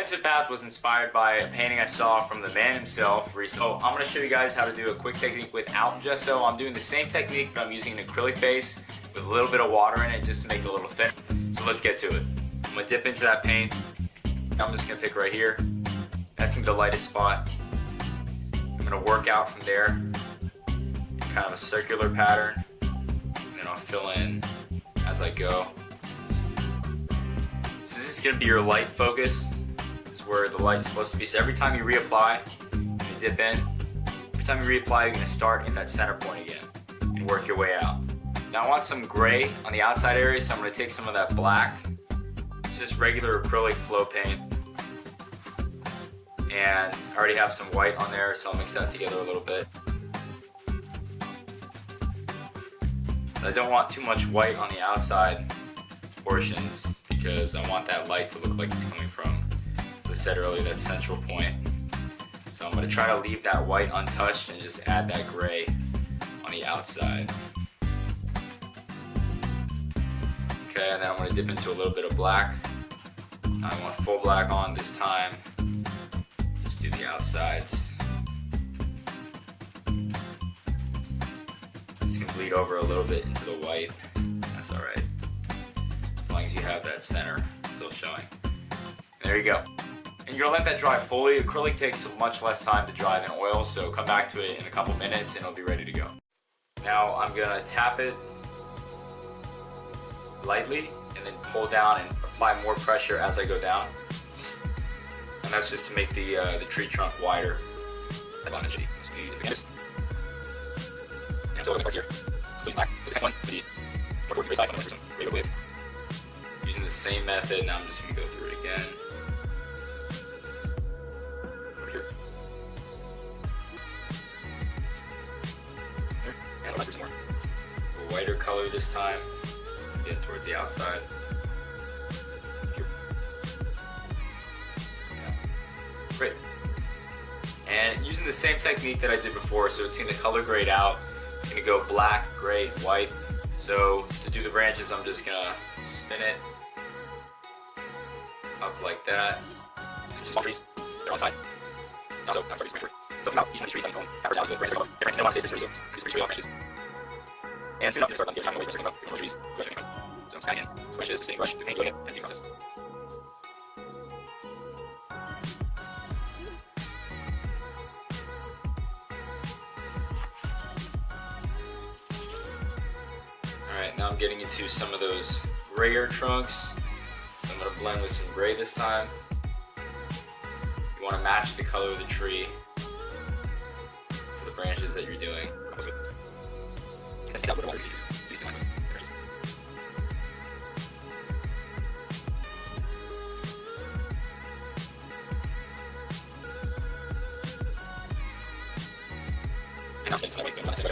Pensive path was inspired by a painting I saw from the man himself recently. So I'm going to show you guys how to do a quick technique without gesso. I'm doing the same technique, but I'm using an acrylic base with a little bit of water in it just to make it a little thin. So let's get to it. I'm going to dip into that paint. I'm just going to pick right here. That's going to be the lightest spot. I'm going to work out from there in kind of a circular pattern. And then I'll fill in as I go. So this is going to be your light focus. This is where the light's supposed to be. So every time you reapply, you dip in. Every time you reapply, you're going to start at that center point again and work your way out. Now I want some gray on the outside area, so I'm going to take some of that black. It's just regular acrylic flow paint. And I already have some white on there, so I'll mix that together a little bit. I don't want too much white on the outside portions because I want that light to look like it's coming from, as I said earlier, that central point. So I'm going to try to leave that white untouched and just add that gray on the outside. Okay, and then I'm going to dip into a little bit of black. I want full black on this time. Just do the outsides. This can bleed over a little bit into the white. That's alright. As long as you have that center still showing. And there you go. And you're gonna let that dry fully. Acrylic takes much less time to dry than oil, so come back to it in a couple minutes and it'll be ready to go. Now I'm gonna tap it lightly and then pull down and apply more pressure as I go down. And that's just to make the tree trunk wider. And so the parts here. So please back. The next one to the more towards the side, some with. Using the same method, now I'm just gonna go through it again. Over here. There. And I'll do some more. A whiter color this time. Get towards the outside. Here. Yeah. Great. And using the same technique that I did before, so it's gonna color grade out. It's gonna go black, gray, white. So to do the branches, I'm just gonna spin it up like that. Just small trees, they're on the side. Also, I'm sorry, so about each one of these trees on its own, peppers out so the branches are different. Still want to stay pretty well branches. And soon enough, you're gonna start on the other time, always circling up more trees, brush anything. So I'm scanning in, switches, staying brush, the paint doing it, and the process. Alright, now I'm getting into some of those grayer trunks. So I'm going to blend with some gray this time. You want to match the color of the tree for the branches that you're doing. And I'm saying some white, so I'm going to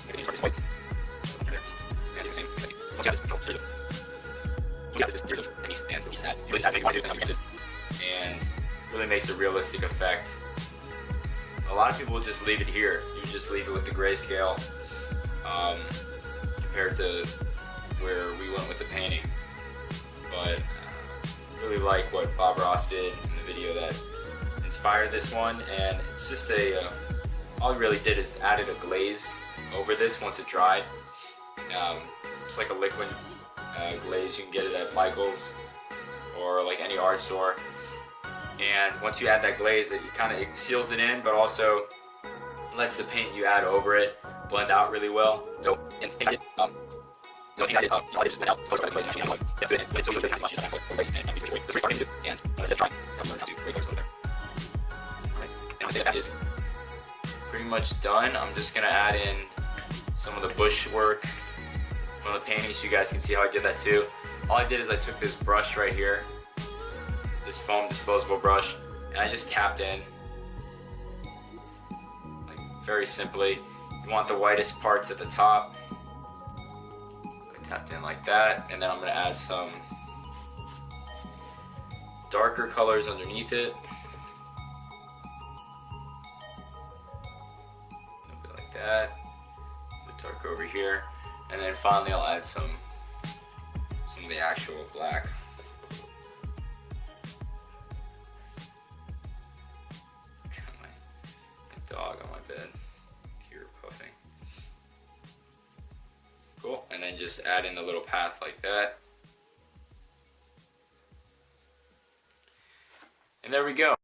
make it this white. And do the same thing. So you have this series of pennies and pieces that really decides what you want to do and really makes a realistic effect. A lot of people will just leave it here. You just leave it with the grayscale compared to where we went with the painting. But really like what Bob Ross did in the video that inspired this one, and it's just all he really did is added a glaze over this once it dried. It's like a liquid glaze. You can get it at Michael's or like any art store. And once you add that glaze, it kind of seals it in, but also lets the paint you add over it blend out really well. So in paint, I did just blend out close by the glaze and actually that's it. But it's so good that much is not place and piece of weight. That's what starting to do. And let's just try. Come learn how to break those over there. Alright. And I say that is pretty much done. I'm just gonna add in some of the bush work from the painting so you guys can see how I did that too. All I did is I took this brush right here, this foam disposable brush, and I just tapped in, like very simply. You want the whitest parts at the top. So I tapped in like that, and then I'm going to add some darker colors underneath it. A bit like that. A bit darker over here. And then finally I'll add some of the actual black. and then just add in a little path like that. And there we go.